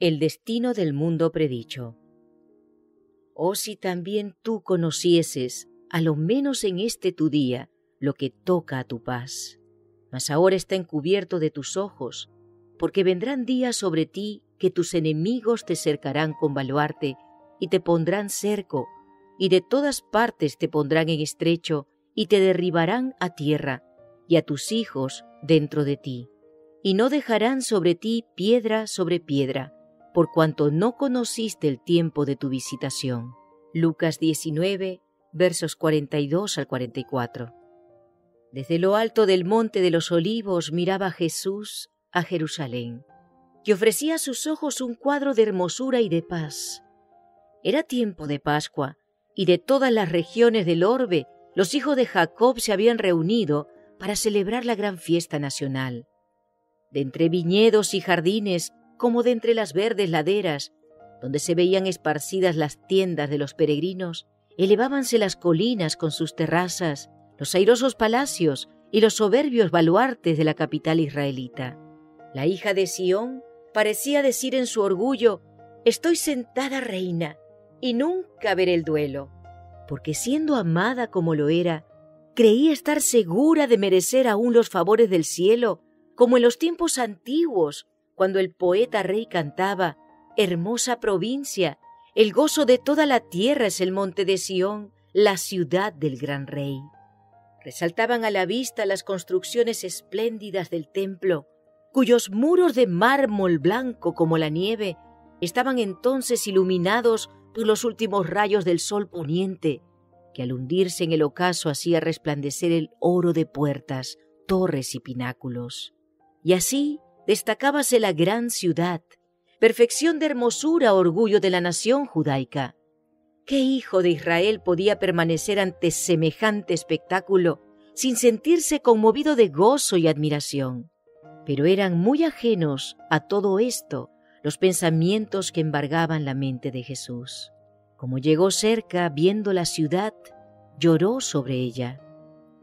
El destino del mundo predicho. Oh, si también tú conocieses, a lo menos en este tu día, lo que toca a tu paz. Mas ahora está encubierto de tus ojos, porque vendrán días sobre ti que tus enemigos te cercarán con baluarte y te pondrán cerco, y de todas partes te pondrán en estrecho y te derribarán a tierra, y a tus hijos dentro de ti. Y no dejarán sobre ti piedra sobre piedra, por cuanto no conociste el tiempo de tu visitación. Lucas 19, versos 42 al 44. Desde lo alto del monte de los olivos miraba Jesús a Jerusalén, que ofrecía a sus ojos un cuadro de hermosura y de paz. Era tiempo de Pascua, y de todas las regiones del orbe, los hijos de Jacob se habían reunido para celebrar la gran fiesta nacional. De entre viñedos y jardines, como de entre las verdes laderas, donde se veían esparcidas las tiendas de los peregrinos, elevábanse las colinas con sus terrazas, los airosos palacios y los soberbios baluartes de la capital israelita. La hija de Sión parecía decir en su orgullo: «Estoy sentada reina, y nunca veré el duelo», porque siendo amada como lo era, creía estar segura de merecer aún los favores del cielo, como en los tiempos antiguos, cuando el poeta rey cantaba: «Hermosa provincia, el gozo de toda la tierra es el monte de Sión, la ciudad del gran rey». Resaltaban a la vista las construcciones espléndidas del templo, cuyos muros de mármol blanco como la nieve estaban entonces iluminados por los últimos rayos del sol poniente, que al hundirse en el ocaso hacía resplandecer el oro de puertas, torres y pináculos. Y así destacábase la gran ciudad, perfección de hermosura, orgullo de la nación judaica. ¿Qué hijo de Israel podía permanecer ante semejante espectáculo sin sentirse conmovido de gozo y admiración? Pero eran muy ajenos a todo esto los pensamientos que embargaban la mente de Jesús. Como llegó cerca, viendo la ciudad, lloró sobre ella.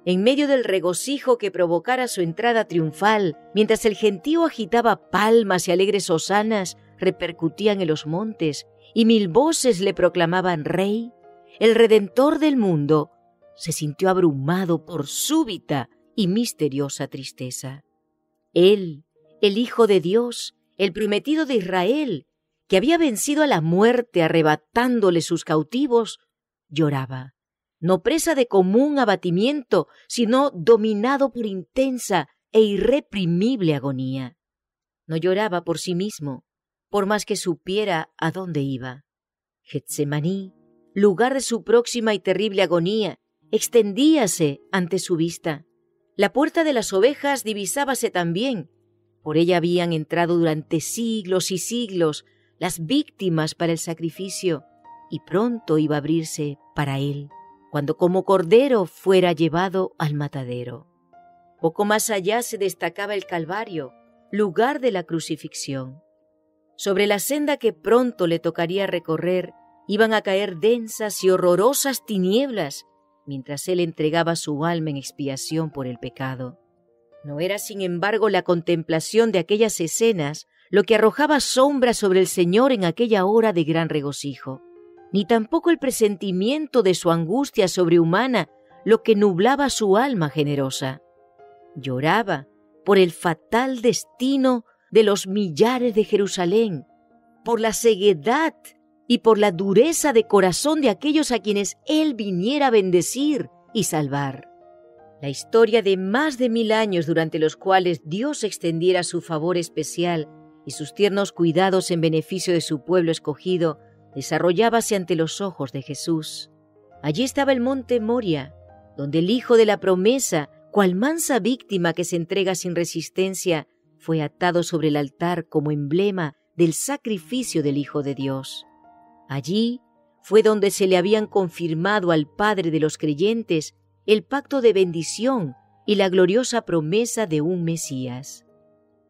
En medio del regocijo que provocara su entrada triunfal, mientras el gentío agitaba palmas y alegres hosanas repercutían en los montes y 1000 voces le proclamaban rey, el Redentor del mundo se sintió abrumado por súbita y misteriosa tristeza. Él, el Hijo de Dios, el prometido de Israel, que había vencido a la muerte arrebatándole sus cautivos, lloraba, no presa de común abatimiento, sino dominado por intensa e irreprimible agonía. No lloraba por sí mismo, por más que supiera a dónde iba. Getsemaní, lugar de su próxima y terrible agonía, extendíase ante su vista. La puerta de las ovejas divisábase también. Por ella habían entrado durante siglos y siglos las víctimas para el sacrificio, y pronto iba a abrirse para él, cuando como cordero fuera llevado al matadero. Poco más allá se destacaba el Calvario, lugar de la crucifixión. Sobre la senda que pronto le tocaría recorrer iban a caer densas y horrorosas tinieblas, mientras él entregaba su alma en expiación por el pecado. No era, sin embargo, la contemplación de aquellas escenas lo que arrojaba sombra sobre el Señor en aquella hora de gran regocijo, ni tampoco el presentimiento de su angustia sobrehumana lo que nublaba su alma generosa. Lloraba por el fatal destino de los millares de Jerusalén, por la ceguedad y por la dureza de corazón de aquellos a quienes él viniera a bendecir y salvar. La historia de más de 1000 años durante los cuales Dios extendiera su favor especial y sus tiernos cuidados en beneficio de su pueblo escogido desarrollábase ante los ojos de Jesús. Allí estaba el monte Moria, donde el Hijo de la promesa, cual mansa víctima que se entrega sin resistencia, fue atado sobre el altar como emblema del sacrificio del Hijo de Dios. Allí fue donde se le habían confirmado al Padre de los creyentes el pacto de bendición y la gloriosa promesa de un Mesías.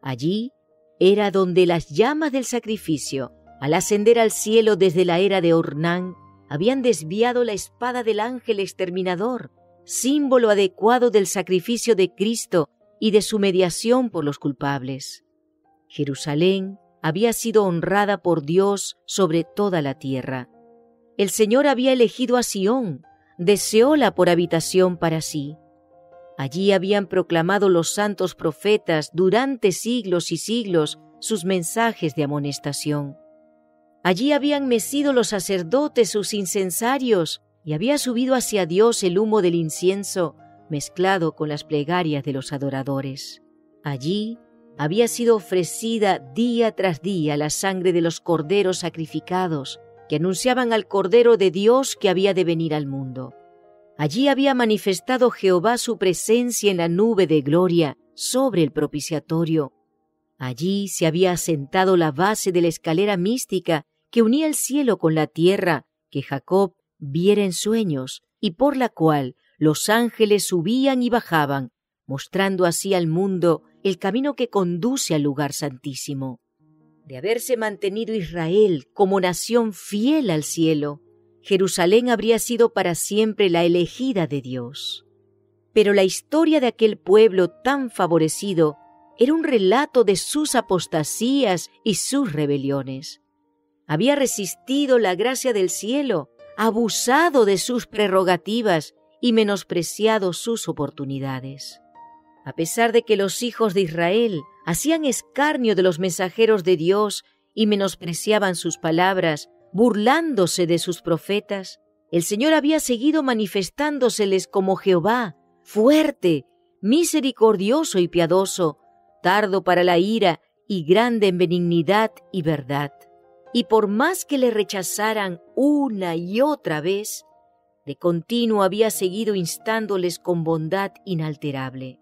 Allí era donde las llamas del sacrificio, al ascender al cielo desde la era de Ornán, habían desviado la espada del ángel exterminador, símbolo adecuado del sacrificio de Cristo y de su mediación por los culpables. Jerusalén había sido honrada por Dios sobre toda la tierra. El Señor había elegido a Sión, deseóla por habitación para sí. Allí habían proclamado los santos profetas durante siglos y siglos sus mensajes de amonestación. Allí habían mecido los sacerdotes sus incensarios y había subido hacia Dios el humo del incienso mezclado con las plegarias de los adoradores. Allí había sido ofrecida día tras día la sangre de los corderos sacrificados que anunciaban al Cordero de Dios que había de venir al mundo. Allí había manifestado Jehová su presencia en la nube de gloria sobre el propiciatorio. Allí se había asentado la base de la escalera mística que unía el cielo con la tierra, que Jacob viera en sueños, y por la cual los ángeles subían y bajaban, mostrando así al mundo el camino que conduce al lugar santísimo. De haberse mantenido Israel como nación fiel al cielo, Jerusalén habría sido para siempre la elegida de Dios. Pero la historia de aquel pueblo tan favorecido era un relato de sus apostasías y sus rebeliones. Había resistido la gracia del cielo, abusado de sus prerrogativas y menospreciado sus oportunidades. A pesar de que los hijos de Israel hacían escarnio de los mensajeros de Dios y menospreciaban sus palabras, burlándose de sus profetas, el Señor había seguido manifestándoseles como Jehová, fuerte, misericordioso y piadoso, tardo para la ira y grande en benignidad y verdad. Y por más que le rechazaran una y otra vez, de continuo había seguido instándoles con bondad inalterable.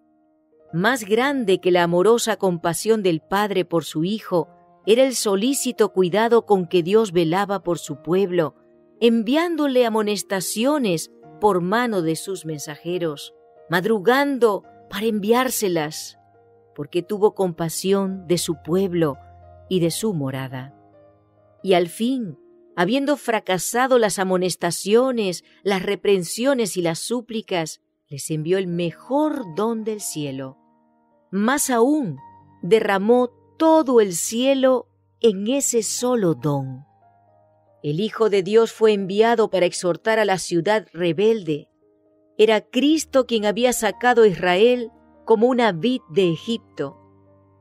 Más grande que la amorosa compasión del Padre por su Hijo, era el solícito cuidado con que Dios velaba por su pueblo, enviándole amonestaciones por mano de sus mensajeros, madrugando para enviárselas, porque tuvo compasión de su pueblo y de su morada. Y al fin, habiendo fracasado las amonestaciones, las reprensiones y las súplicas, les envió el mejor don del cielo. Más aún, derramó todo el cielo en ese solo don. El Hijo de Dios fue enviado para exhortar a la ciudad rebelde. Era Cristo quien había sacado a Israel como una vid de Egipto.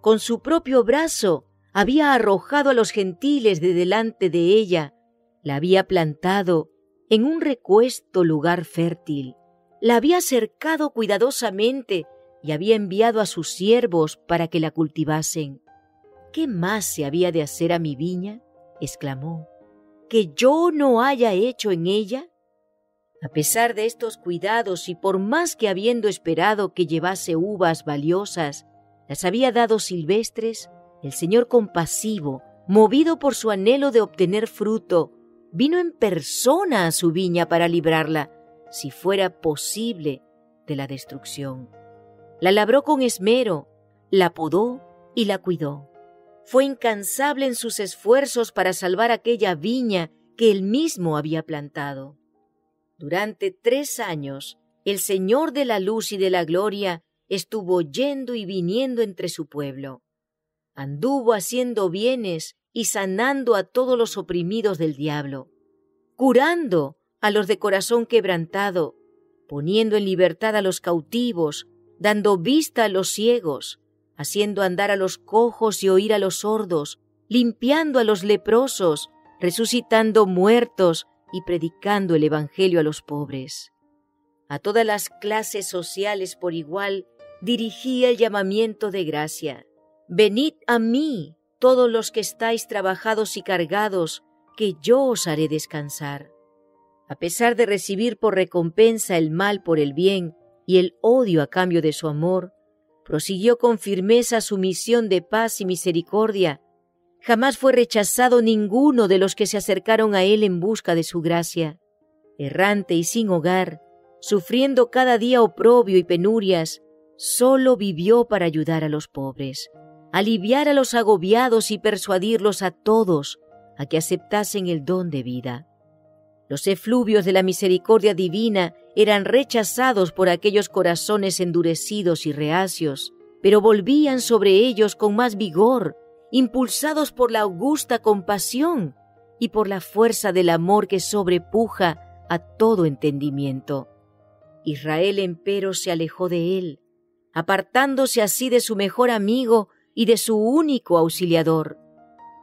Con su propio brazo había arrojado a los gentiles de delante de ella, la había plantado en un recuesto lugar fértil, la había cercado cuidadosamente y había enviado a sus siervos para que la cultivasen. ¿Qué más se había de hacer a mi viña?, exclamó, ¿que yo no haya hecho en ella? A pesar de estos cuidados y por más que habiendo esperado que llevase uvas valiosas, las había dado silvestres, el Señor compasivo, movido por su anhelo de obtener fruto, vino en persona a su viña para librarla, si fuera posible, de la destrucción. La labró con esmero, la podó y la cuidó. Fue incansable en sus esfuerzos para salvar aquella viña que él mismo había plantado. Durante 3 años, el Señor de la luz y de la gloria estuvo yendo y viniendo entre su pueblo. Anduvo haciendo bienes y sanando a todos los oprimidos del diablo, curando a los de corazón quebrantado, poniendo en libertad a los cautivos, dando vista a los ciegos, haciendo andar a los cojos y oír a los sordos, limpiando a los leprosos, resucitando muertos y predicando el evangelio a los pobres. A todas las clases sociales por igual dirigía el llamamiento de gracia. Venid a mí, todos los que estáis trabajados y cargados, que yo os haré descansar. A pesar de recibir por recompensa el mal por el bien y el odio a cambio de su amor, prosiguió con firmeza su misión de paz y misericordia. Jamás fue rechazado ninguno de los que se acercaron a él en busca de su gracia. Errante y sin hogar, sufriendo cada día oprobio y penurias, solo vivió para ayudar a los pobres, aliviar a los agobiados y persuadirlos a todos a que aceptasen el don de vida. Los efluvios de la misericordia divina eran rechazados por aquellos corazones endurecidos y reacios, pero volvían sobre ellos con más vigor impulsados por la augusta compasión y por la fuerza del amor que sobrepuja a todo entendimiento. Israel, empero, se alejó de él, apartándose así de su mejor amigo y de su único auxiliador.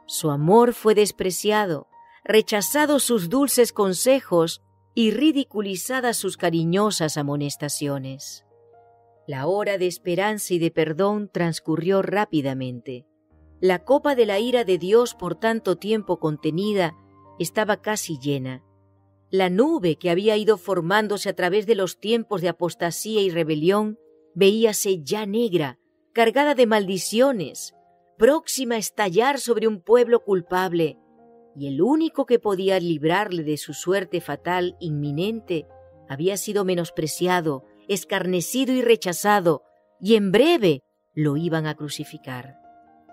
Su amor fue despreciado, rechazados sus dulces consejos y ridiculizadas sus cariñosas amonestaciones. La hora de esperanza y de perdón transcurrió rápidamente. La copa de la ira de Dios por tanto tiempo contenida estaba casi llena. La nube que había ido formándose a través de los tiempos de apostasía y rebelión veíase ya negra, cargada de maldiciones, próxima a estallar sobre un pueblo culpable, y el único que podía librarle de su suerte fatal inminente había sido menospreciado, escarnecido y rechazado, y en breve lo iban a crucificar.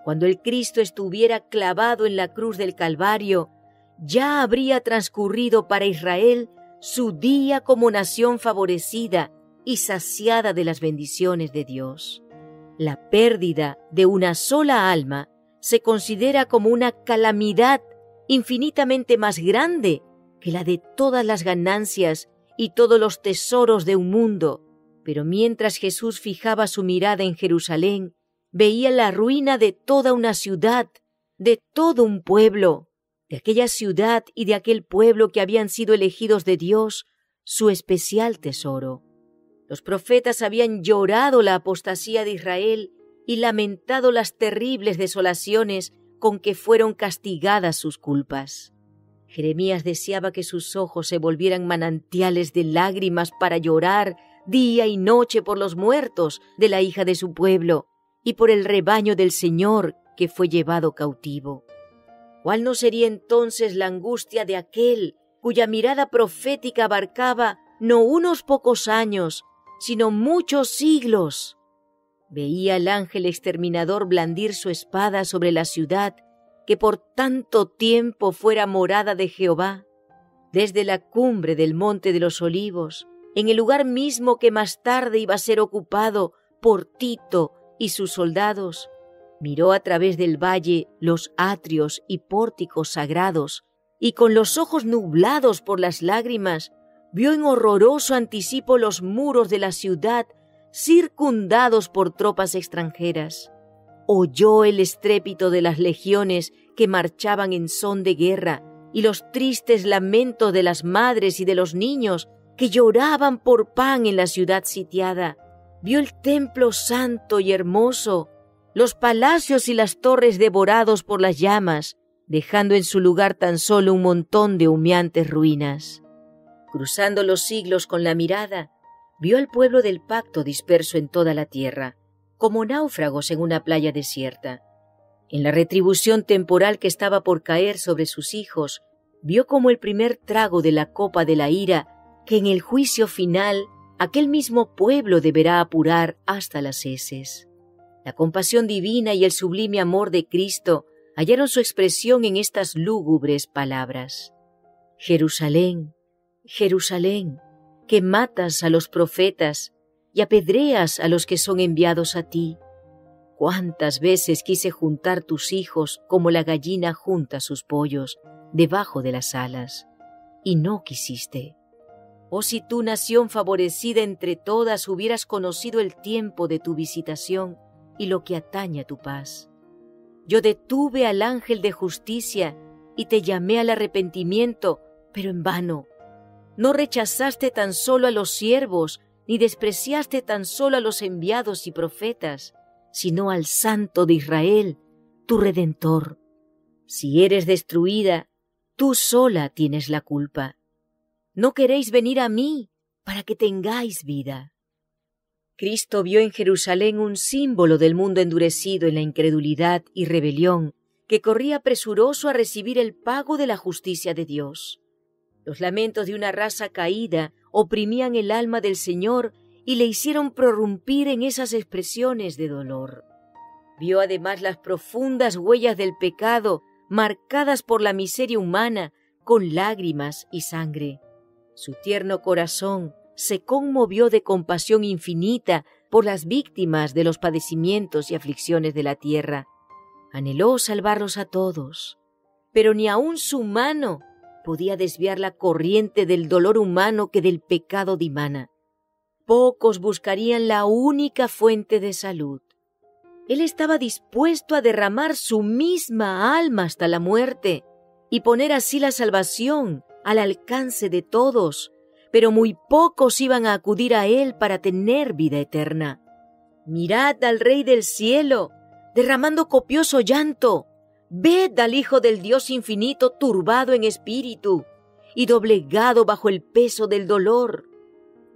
Cuando el Cristo estuviera clavado en la cruz del Calvario, ya habría transcurrido para Israel su día como nación favorecida y saciada de las bendiciones de Dios. La pérdida de una sola alma se considera como una calamidad infinitamente más grande que la de todas las ganancias y todos los tesoros de un mundo. Pero mientras Jesús fijaba su mirada en Jerusalén, veía la ruina de toda una ciudad, de todo un pueblo, de aquella ciudad y de aquel pueblo que habían sido elegidos de Dios, su especial tesoro. Los profetas habían llorado la apostasía de Israel y lamentado las terribles desolaciones con que fueron castigadas sus culpas. Jeremías deseaba que sus ojos se volvieran manantiales de lágrimas para llorar día y noche por los muertos de la hija de su pueblo y por el rebaño del Señor que fue llevado cautivo. ¿Cuál no sería entonces la angustia de aquel cuya mirada profética abarcaba no unos pocos años, sino muchos siglos? Veía al ángel exterminador blandir su espada sobre la ciudad que por tanto tiempo fuera morada de Jehová. Desde la cumbre del monte de los Olivos, en el lugar mismo que más tarde iba a ser ocupado por Tito y sus soldados, miró a través del valle los atrios y pórticos sagrados, y con los ojos nublados por las lágrimas, vio en horroroso anticipo los muros de la ciudad circundados por tropas extranjeras. Oyó el estrépito de las legiones que marchaban en son de guerra y los tristes lamentos de las madres y de los niños que lloraban por pan en la ciudad sitiada. Vio el templo santo y hermoso, los palacios y las torres devorados por las llamas, dejando en su lugar tan solo un montón de humeantes ruinas. Cruzando los siglos con la mirada, vio al pueblo del pacto disperso en toda la tierra, como náufragos en una playa desierta. En la retribución temporal que estaba por caer sobre sus hijos, vio como el primer trago de la copa de la ira que en el juicio final aquel mismo pueblo deberá apurar hasta las heces. La compasión divina y el sublime amor de Cristo hallaron su expresión en estas lúgubres palabras. Jerusalén, Jerusalén, que matas a los profetas y apedreas a los que son enviados a ti. ¿Cuántas veces quise juntar tus hijos como la gallina junta sus pollos debajo de las alas, y no quisiste? Oh, si tú, nación favorecida entre todas, hubieras conocido el tiempo de tu visitación y lo que atañe a tu paz. Yo detuve al ángel de justicia y te llamé al arrepentimiento, pero en vano. No rechazaste tan solo a los siervos, ni despreciaste tan solo a los enviados y profetas, sino al Santo de Israel, tu Redentor. Si eres destruida, tú sola tienes la culpa. No queréis venir a mí para que tengáis vida. Cristo vio en Jerusalén un símbolo del mundo endurecido en la incredulidad y rebelión, que corría presuroso a recibir el pago de la justicia de Dios. Los lamentos de una raza caída oprimían el alma del Señor y le hicieron prorrumpir en esas expresiones de dolor. Vio además las profundas huellas del pecado marcadas por la miseria humana con lágrimas y sangre. Su tierno corazón se conmovió de compasión infinita por las víctimas de los padecimientos y aflicciones de la tierra. Anheló salvarlos a todos, pero ni aun su mano podía desviar la corriente del dolor humano que del pecado dimana. Pocos buscarían la única fuente de salud. Él estaba dispuesto a derramar su misma alma hasta la muerte y poner así la salvación al alcance de todos, pero muy pocos iban a acudir a Él para tener vida eterna. Mirad al Rey del cielo, derramando copioso llanto. Ved al Hijo del Dios infinito turbado en espíritu y doblegado bajo el peso del dolor.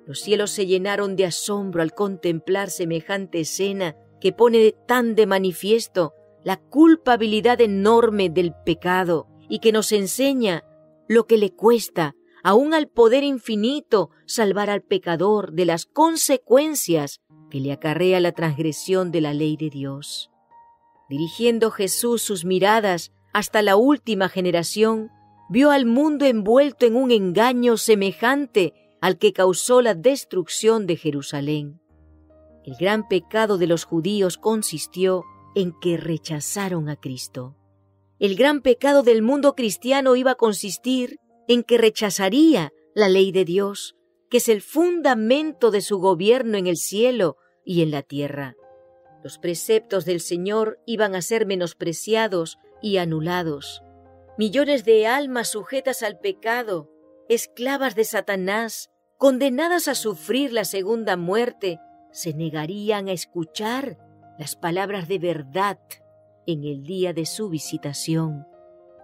Los cielos se llenaron de asombro al contemplar semejante escena que pone tan de manifiesto la culpabilidad enorme del pecado y que nos enseña lo que le cuesta, aún al poder infinito, salvar al pecador de las consecuencias que le acarrea la transgresión de la ley de Dios. Dirigiendo Jesús sus miradas hasta la última generación, vio al mundo envuelto en un engaño semejante al que causó la destrucción de Jerusalén. El gran pecado de los judíos consistió en que rechazaron a Cristo. El gran pecado del mundo cristiano iba a consistir en que rechazaría la ley de Dios, que es el fundamento de su gobierno en el cielo y en la tierra. Los preceptos del Señor iban a ser menospreciados y anulados. Millones de almas sujetas al pecado, esclavas de Satanás, condenadas a sufrir la segunda muerte, se negarían a escuchar las palabras de verdad en el día de su visitación.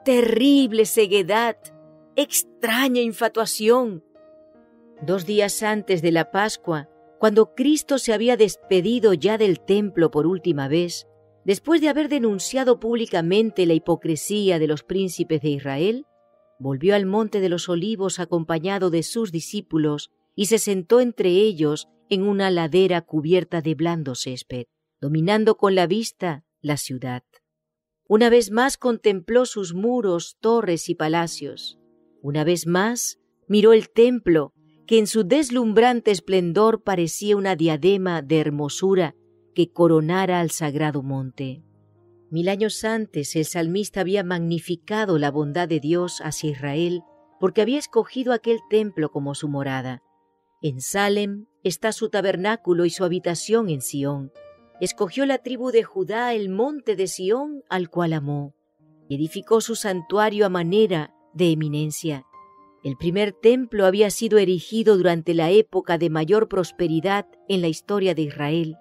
Terrible ceguedad, extraña infatuación. 2 días antes de la Pascua, cuando Cristo se había despedido ya del templo por última vez, después de haber denunciado públicamente la hipocresía de los príncipes de Israel, volvió al monte de los Olivos acompañado de sus discípulos y se sentó entre ellos en una ladera cubierta de blando césped, dominando con la vista la ciudad. Una vez más contempló sus muros, torres y palacios. Una vez más miró el templo, que en su deslumbrante esplendor parecía una diadema de hermosura que coronara al sagrado monte. 1000 años antes el salmista había magnificado la bondad de Dios hacia Israel porque había escogido aquel templo como su morada. En Salem está su tabernáculo y su habitación en Sión. Escogió la tribu de Judá el monte de Sión, al cual amó. Edificó su santuario a manera de eminencia. El primer templo había sido erigido durante la época de mayor prosperidad en la historia de Israel.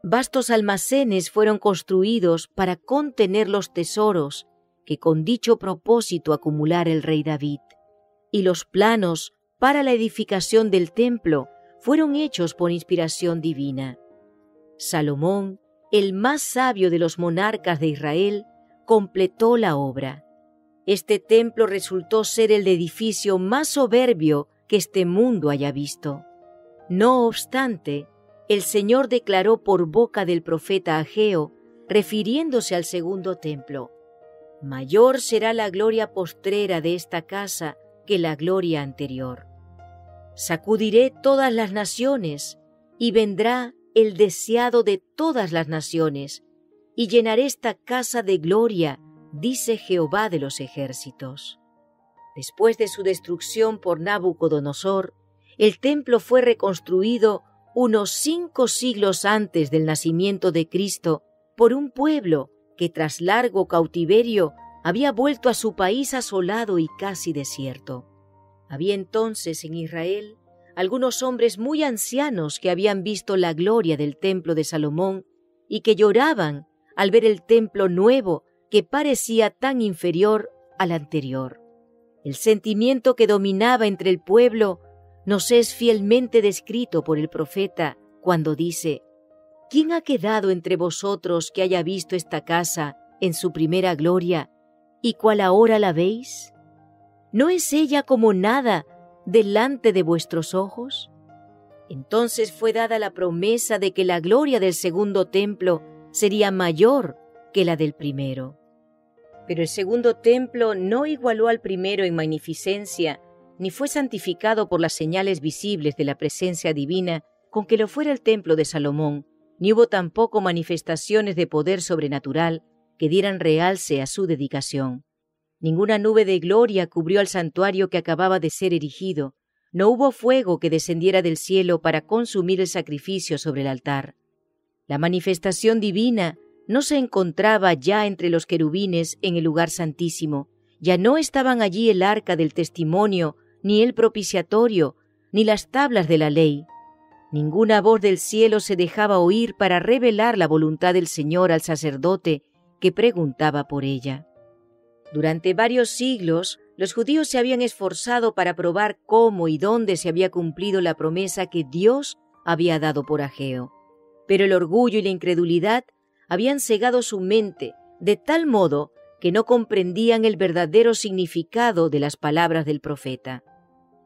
Vastos almacenes fueron construidos para contener los tesoros que con dicho propósito acumulara el rey David. Y los planos para la edificación del templo fueron hechos por inspiración divina. Salomón, el más sabio de los monarcas de Israel, completó la obra. Este templo resultó ser el edificio más soberbio que este mundo haya visto. No obstante, el Señor declaró por boca del profeta Ageo, refiriéndose al segundo templo: «Mayor será la gloria postrera de esta casa que la gloria anterior. Sacudiré todas las naciones, y vendrá el deseado de todas las naciones, y llenaré esta casa de gloria, dice Jehová de los ejércitos». Después de su destrucción por Nabucodonosor, el templo fue reconstruido unos 5 siglos antes del nacimiento de Cristo por un pueblo que tras largo cautiverio había vuelto a su país asolado y casi desierto. Había entonces en Israel algunos hombres muy ancianos que habían visto la gloria del templo de Salomón y que lloraban al ver el templo nuevo que parecía tan inferior al anterior. El sentimiento que dominaba entre el pueblo nos es fielmente descrito por el profeta cuando dice: «¿Quién ha quedado entre vosotros que haya visto esta casa en su primera gloria, y cuál ahora la veis? ¿No es ella como nada delante de vuestros ojos?» Entonces fue dada la promesa de que la gloria del segundo templo sería mayor que la del primero. Pero el segundo templo no igualó al primero en magnificencia, ni fue santificado por las señales visibles de la presencia divina con que lo fuera el templo de Salomón, ni hubo tampoco manifestaciones de poder sobrenatural que dieran realce a su dedicación. Ninguna nube de gloria cubrió al santuario que acababa de ser erigido. No hubo fuego que descendiera del cielo para consumir el sacrificio sobre el altar. La manifestación divina no se encontraba ya entre los querubines en el lugar santísimo. Ya no estaban allí el arca del testimonio, ni el propiciatorio, ni las tablas de la ley. Ninguna voz del cielo se dejaba oír para revelar la voluntad del Señor al sacerdote que preguntaba por ella. Durante varios siglos, los judíos se habían esforzado para probar cómo y dónde se había cumplido la promesa que Dios había dado por Ageo. Pero el orgullo y la incredulidad habían cegado su mente de tal modo que no comprendían el verdadero significado de las palabras del profeta.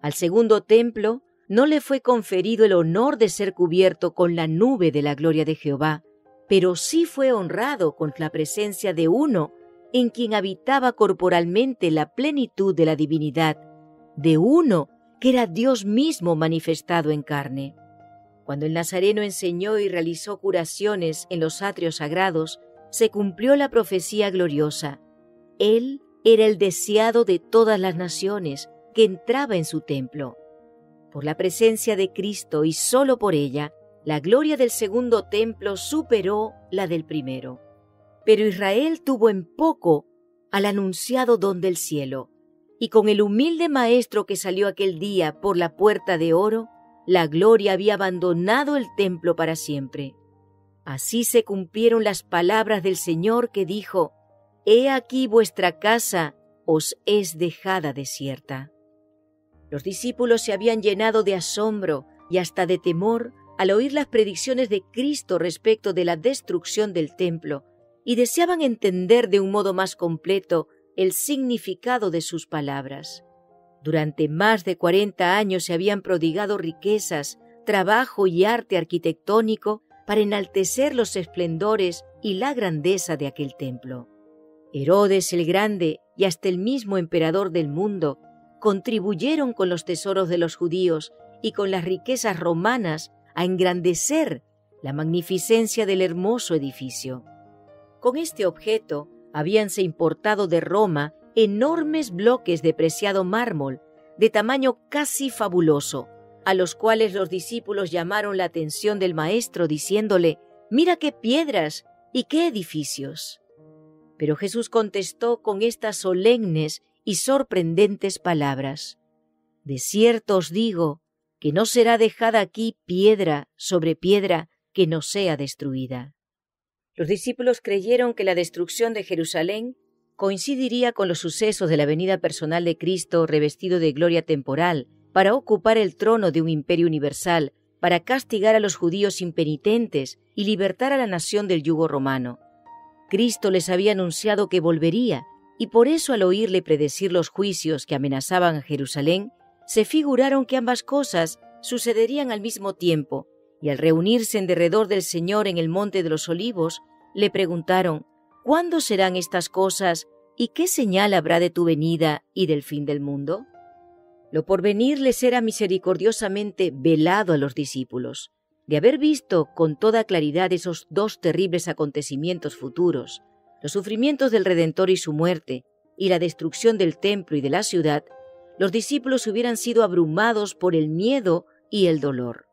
Al segundo templo no le fue conferido el honor de ser cubierto con la nube de la gloria de Jehová, pero sí fue honrado con la presencia de uno en quien habitaba corporalmente la plenitud de la divinidad, de uno que era Dios mismo manifestado en carne. Cuando el Nazareno enseñó y realizó curaciones en los atrios sagrados, se cumplió la profecía gloriosa. Él era el deseado de todas las naciones que entraba en su templo. Por la presencia de Cristo y solo por ella, la gloria del segundo templo superó la del primero. Pero Israel tuvo en poco al anunciado don del cielo, y con el humilde maestro que salió aquel día por la puerta de oro, la gloria había abandonado el templo para siempre. Así se cumplieron las palabras del Señor que dijo: «He aquí vuestra casa os es dejada desierta». Los discípulos se habían llenado de asombro y hasta de temor al oír las predicciones de Cristo respecto de la destrucción del templo, y deseaban entender de un modo más completo el significado de sus palabras. Durante más de 40 años se habían prodigado riquezas, trabajo y arte arquitectónico para enaltecer los esplendores y la grandeza de aquel templo. Herodes el Grande y hasta el mismo emperador del mundo contribuyeron con los tesoros de los judíos y con las riquezas romanas a engrandecer la magnificencia del hermoso edificio. Con este objeto habíanse importado de Roma enormes bloques de preciado mármol, de tamaño casi fabuloso, a los cuales los discípulos llamaron la atención del maestro diciéndole: «Mira qué piedras y qué edificios». Pero Jesús contestó con estas solemnes y sorprendentes palabras: «De cierto os digo que no será dejada aquí piedra sobre piedra que no sea destruida». Los discípulos creyeron que la destrucción de Jerusalén coincidiría con los sucesos de la venida personal de Cristo revestido de gloria temporal para ocupar el trono de un imperio universal, para castigar a los judíos impenitentes y libertar a la nación del yugo romano. Cristo les había anunciado que volvería, y por eso al oírle predecir los juicios que amenazaban a Jerusalén, se figuraron que ambas cosas sucederían al mismo tiempo, y al reunirse en derredor del Señor en el Monte de los Olivos, le preguntaron: «¿Cuándo serán estas cosas y qué señal habrá de tu venida y del fin del mundo?». Lo porvenir les era misericordiosamente velado a los discípulos. De haber visto con toda claridad esos dos terribles acontecimientos futuros, los sufrimientos del Redentor y su muerte, y la destrucción del templo y de la ciudad, los discípulos hubieran sido abrumados por el miedo y el dolor.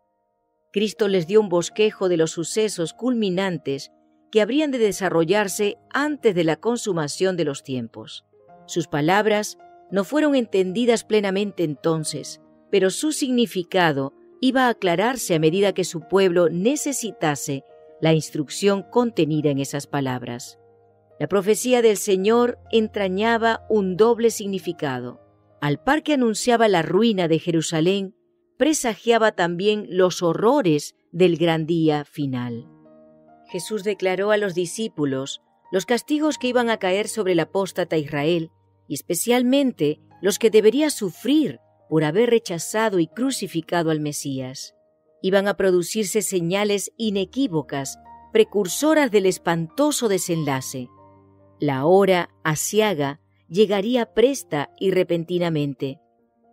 Cristo les dio un bosquejo de los sucesos culminantes que habrían de desarrollarse antes de la consumación de los tiempos. Sus palabras no fueron entendidas plenamente entonces, pero su significado iba a aclararse a medida que su pueblo necesitase la instrucción contenida en esas palabras. La profecía del Señor entrañaba un doble significado. Al par que anunciaba la ruina de Jerusalén, presagiaba también los horrores del gran día final. Jesús declaró a los discípulos los castigos que iban a caer sobre el apóstata Israel, y especialmente los que debería sufrir por haber rechazado y crucificado al Mesías. Iban a producirse señales inequívocas, precursoras del espantoso desenlace. La hora aciaga llegaría presta y repentinamente,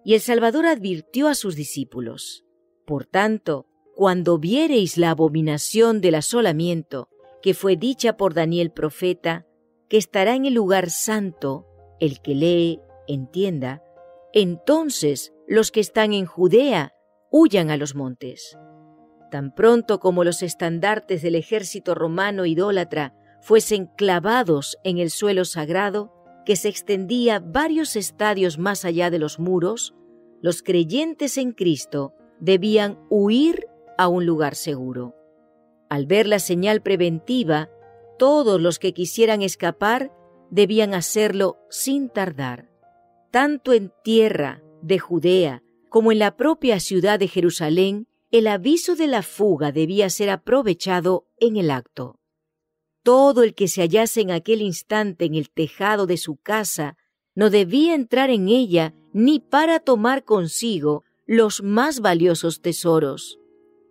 y el Salvador advirtió a sus discípulos: «Por tanto, cuando viereis la abominación del asolamiento, que fue dicha por Daniel profeta, que estará en el lugar santo, el que lee, entienda, entonces los que están en Judea huyan a los montes. Tan pronto como los estandartes del ejército romano idólatra fuesen clavados en el suelo sagrado, que se extendía varios estadios más allá de los muros, los creyentes en Cristo debían huir a un lugar seguro. Al ver la señal preventiva, todos los que quisieran escapar debían hacerlo sin tardar. Tanto en tierra de Judea como en la propia ciudad de Jerusalén, el aviso de la fuga debía ser aprovechado en el acto. Todo el que se hallase en aquel instante en el tejado de su casa no debía entrar en ella ni para tomar consigo los más valiosos tesoros.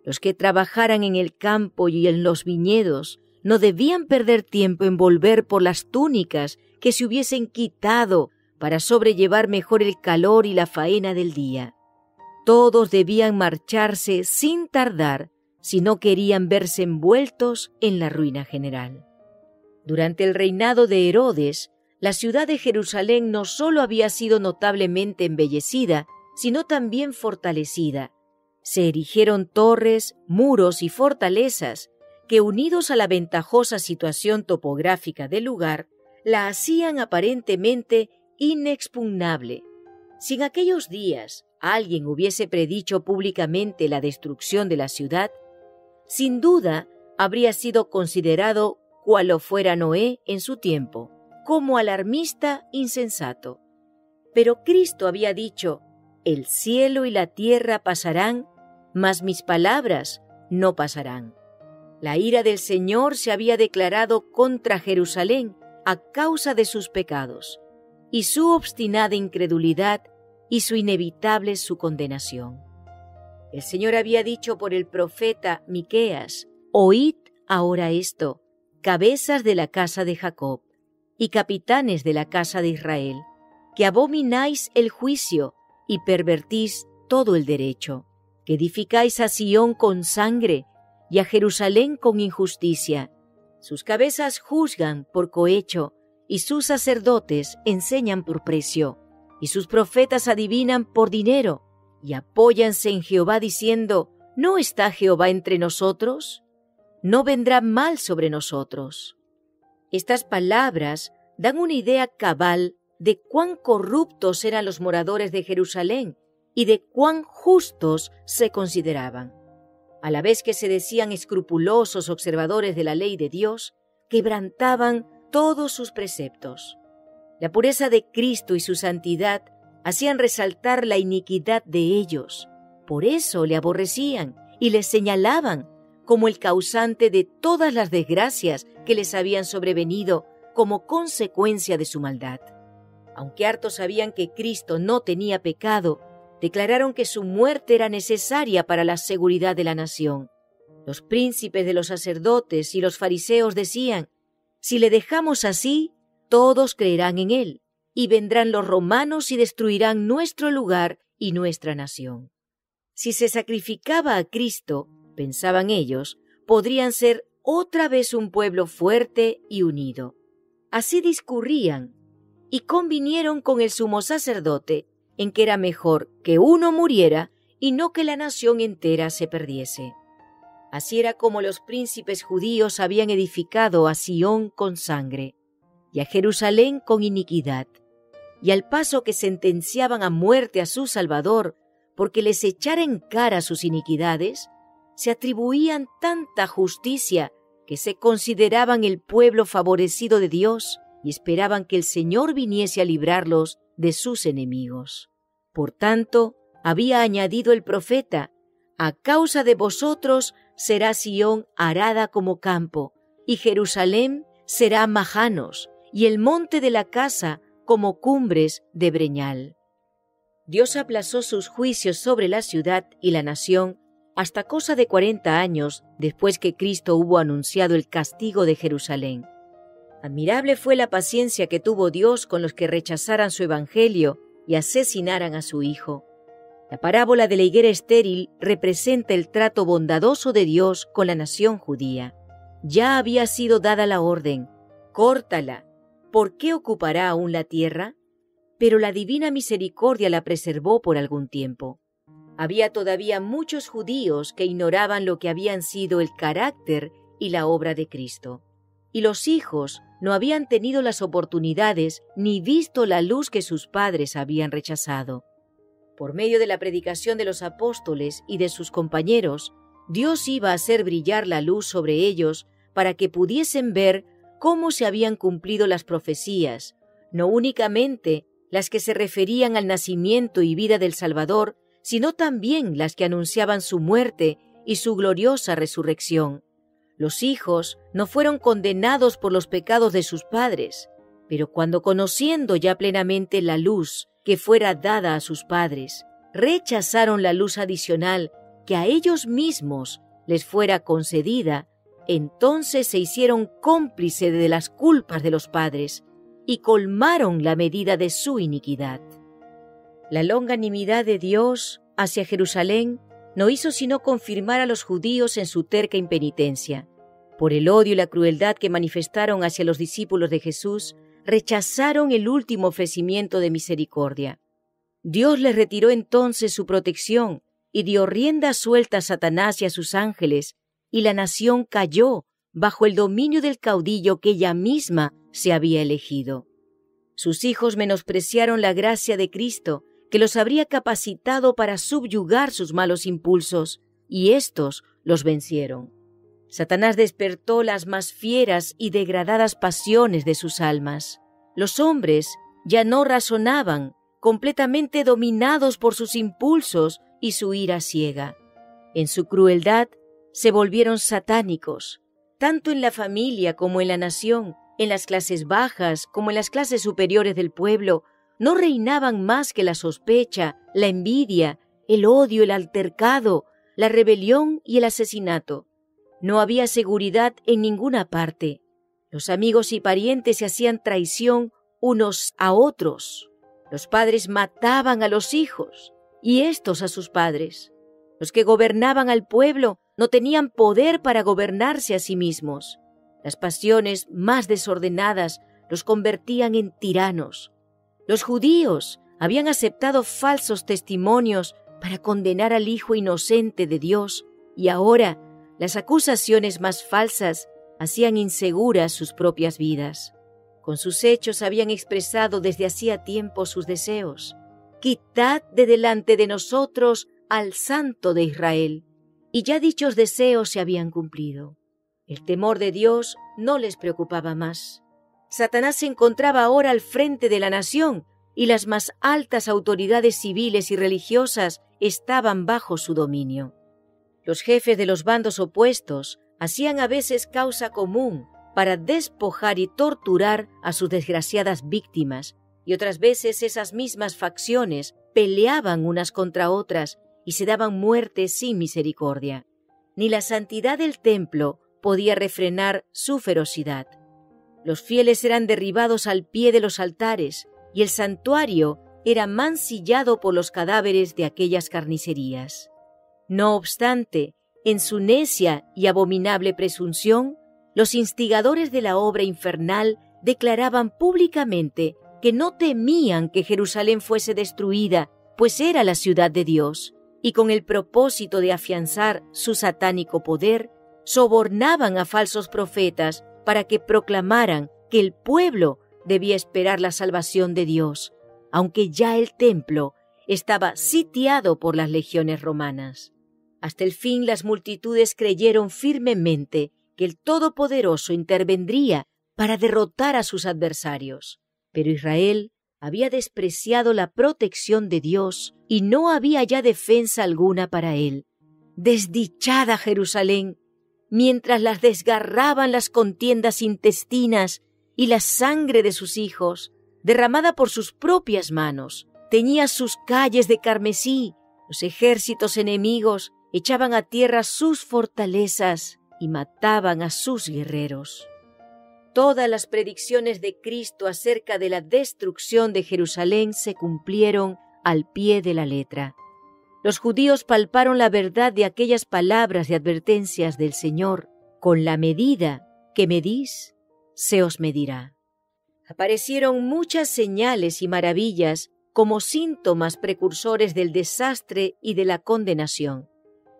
Los que trabajaran en el campo y en los viñedos no debían perder tiempo en volver por las túnicas que se hubiesen quitado para sobrellevar mejor el calor y la faena del día. Todos debían marcharse sin tardar si no querían verse envueltos en la ruina general. Durante el reinado de Herodes, la ciudad de Jerusalén no solo había sido notablemente embellecida, sino también fortalecida. Se erigieron torres, muros y fortalezas que, unidos a la ventajosa situación topográfica del lugar, la hacían aparentemente inexpugnable. Si en aquellos días alguien hubiese predicho públicamente la destrucción de la ciudad, sin duda habría sido considerado, cual lo fuera Noé en su tiempo, como alarmista insensato. Pero Cristo había dicho: «El cielo y la tierra pasarán, mas mis palabras no pasarán». La ira del Señor se había declarado contra Jerusalén a causa de sus pecados, y su obstinada incredulidad hizo inevitable su condenación. El Señor había dicho por el profeta Miqueas: «Oíd ahora esto, cabezas de la casa de Jacob y capitanes de la casa de Israel, que abomináis el juicio y pervertís todo el derecho, que edificáis a Sión con sangre y a Jerusalén con injusticia. Sus cabezas juzgan por cohecho y sus sacerdotes enseñan por precio, y sus profetas adivinan por dinero, y apóyanse en Jehová diciendo: ¿no está Jehová entre nosotros? ¿No vendrá mal sobre nosotros?». Estas palabras dan una idea cabal de cuán corruptos eran los moradores de Jerusalén y de cuán justos se consideraban. A la vez que se decían escrupulosos observadores de la ley de Dios, quebrantaban todos sus preceptos. La pureza de Cristo y su santidad hacían resaltar la iniquidad de ellos. Por eso le aborrecían y le señalaban como el causante de todas las desgracias que les habían sobrevenido como consecuencia de su maldad. Aunque hartos sabían que Cristo no tenía pecado, declararon que su muerte era necesaria para la seguridad de la nación. Los príncipes de los sacerdotes y los fariseos decían: «Si le dejamos así, todos creerán en él, y vendrán los romanos y destruirán nuestro lugar y nuestra nación». Si se sacrificaba a Cristo, pensaban ellos, podrían ser otra vez un pueblo fuerte y unido. Así discurrían y convinieron con el sumo sacerdote en que era mejor que uno muriera y no que la nación entera se perdiese. Así era como los príncipes judíos habían edificado a Sión con sangre y a Jerusalén con iniquidad, y al paso que sentenciaban a muerte a su Salvador porque les echara en cara sus iniquidades, se atribuían tanta justicia que se consideraban el pueblo favorecido de Dios y esperaban que el Señor viniese a librarlos de sus enemigos. Por tanto, había añadido el profeta: «A causa de vosotros será Sión arada como campo, y Jerusalén será majanos, y el monte de la casa como cumbres de breñal». Dios aplazó sus juicios sobre la ciudad y la nación hasta cosa de 40 años después que Cristo hubo anunciado el castigo de Jerusalén. Admirable fue la paciencia que tuvo Dios con los que rechazaran su evangelio y asesinaran a su Hijo. La parábola de la higuera estéril representa el trato bondadoso de Dios con la nación judía. Ya había sido dada la orden: «Córtala, ¿por qué ocupará aún la tierra? Pero la divina misericordia la preservó por algún tiempo. Había todavía muchos judíos que ignoraban lo que habían sido el carácter y la obra de Cristo. Y los hijos no habían tenido las oportunidades ni visto la luz que sus padres habían rechazado. Por medio de la predicación de los apóstoles y de sus compañeros, Dios iba a hacer brillar la luz sobre ellos para que pudiesen ver cómo se habían cumplido las profecías, no únicamente las que se referían al nacimiento y vida del Salvador, sino también las que anunciaban su muerte y su gloriosa resurrección. Los hijos no fueron condenados por los pecados de sus padres, pero cuando conociendo ya plenamente la luz que fuera dada a sus padres, rechazaron la luz adicional que a ellos mismos les fuera concedida, entonces se hicieron cómplices de las culpas de los padres y colmaron la medida de su iniquidad. La longanimidad de Dios hacia Jerusalén no hizo sino confirmar a los judíos en su terca impenitencia. Por el odio y la crueldad que manifestaron hacia los discípulos de Jesús, rechazaron el último ofrecimiento de misericordia. Dios les retiró entonces su protección y dio rienda suelta a Satanás y a sus ángeles, y la nación cayó bajo el dominio del caudillo que ella misma se había elegido. Sus hijos menospreciaron la gracia de Cristo, que los habría capacitado para subyugar sus malos impulsos, y éstos los vencieron. Satanás despertó las más fieras y degradadas pasiones de sus almas. Los hombres ya no razonaban, completamente dominados por sus impulsos y su ira ciega. En su crueldad se volvieron satánicos, tanto en la familia como en la nación, en las clases bajas como en las clases superiores del pueblo. No reinaban más que la sospecha, la envidia, el odio, el altercado, la rebelión y el asesinato. No había seguridad en ninguna parte. Los amigos y parientes se hacían traición unos a otros. Los padres mataban a los hijos y éstos a sus padres. Los que gobernaban al pueblo no tenían poder para gobernarse a sí mismos. Las pasiones más desordenadas los convertían en tiranos. Los judíos habían aceptado falsos testimonios para condenar al Hijo inocente de Dios, y ahora las acusaciones más falsas hacían inseguras sus propias vidas. Con sus hechos habían expresado desde hacía tiempo sus deseos. Quitad de delante de nosotros al Santo de Israel. Y ya dichos deseos se habían cumplido. El temor de Dios no les preocupaba más. Satanás se encontraba ahora al frente de la nación y las más altas autoridades civiles y religiosas estaban bajo su dominio. Los jefes de los bandos opuestos hacían a veces causa común para despojar y torturar a sus desgraciadas víctimas, y otras veces esas mismas facciones peleaban unas contra otras y se daban muerte sin misericordia. Ni la santidad del templo podía refrenar su ferocidad. Los fieles eran derribados al pie de los altares y el santuario era mancillado por los cadáveres de aquellas carnicerías. No obstante, en su necia y abominable presunción, los instigadores de la obra infernal declaraban públicamente que no temían que Jerusalén fuese destruida, pues era la ciudad de Dios, y con el propósito de afianzar su satánico poder, sobornaban a falsos profetas para que proclamaran que el pueblo debía esperar la salvación de Dios, aunque ya el templo estaba sitiado por las legiones romanas. Hasta el fin las multitudes creyeron firmemente que el Todopoderoso intervendría para derrotar a sus adversarios. Pero Israel había despreciado la protección de Dios y no había ya defensa alguna para él. Desdichada Jerusalén, mientras las desgarraban las contiendas intestinas y la sangre de sus hijos, derramada por sus propias manos, teñía sus calles de carmesí. Los ejércitos enemigos echaban a tierra sus fortalezas y mataban a sus guerreros. Todas las predicciones de Cristo acerca de la destrucción de Jerusalén se cumplieron al pie de la letra. Los judíos palparon la verdad de aquellas palabras y advertencias del Señor. Con la medida que medís, se os medirá. Aparecieron muchas señales y maravillas como síntomas precursores del desastre y de la condenación.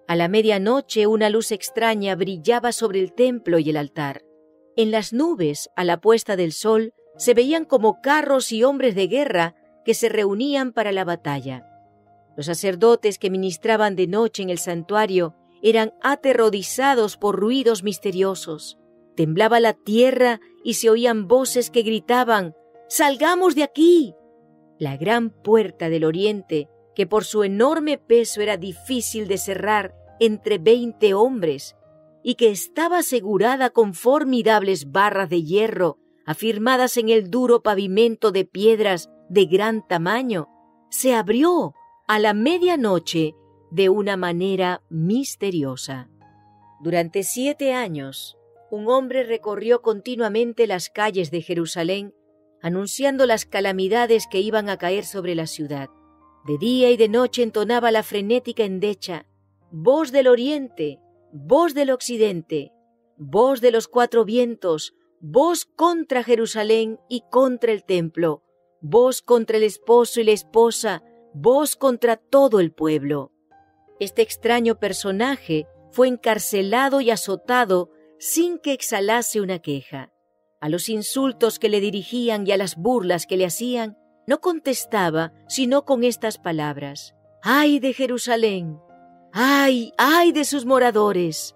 A la medianoche una luz extraña brillaba sobre el templo y el altar. En las nubes, a la puesta del sol, se veían como carros y hombres de guerra que se reunían para la batalla. Los sacerdotes que ministraban de noche en el santuario eran aterrorizados por ruidos misteriosos. Temblaba la tierra y se oían voces que gritaban: «¡Salgamos de aquí!». La gran puerta del oriente, que por su enorme peso era difícil de cerrar entre 20 hombres, y que estaba asegurada con formidables barras de hierro afirmadas en el duro pavimento de piedras de gran tamaño, se abrió a la medianoche de una manera misteriosa. Durante 7 años, un hombre recorrió continuamente las calles de Jerusalén, anunciando las calamidades que iban a caer sobre la ciudad. De día y de noche entonaba la frenética endecha: «Voz del oriente, voz del occidente, voz de los 4 vientos, voz contra Jerusalén y contra el templo, voz contra el esposo y la esposa, voz contra todo el pueblo». Este extraño personaje fue encarcelado y azotado sin que exhalase una queja. A los insultos que le dirigían y a las burlas que le hacían, no contestaba sino con estas palabras: «¡Ay de Jerusalén! ¡Ay, ay de sus moradores!».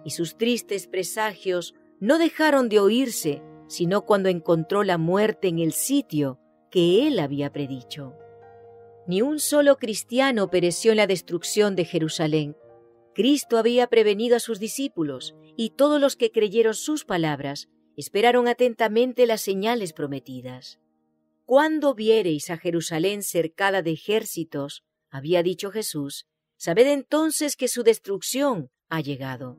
Y sus tristes presagios no dejaron de oírse, sino cuando encontró la muerte en el sitio que él había predicho. Ni un solo cristiano pereció en la destrucción de Jerusalén. Cristo había prevenido a sus discípulos, y todos los que creyeron sus palabras esperaron atentamente las señales prometidas. «Cuando viereis a Jerusalén cercada de ejércitos», había dicho Jesús, «sabed entonces que su destrucción ha llegado.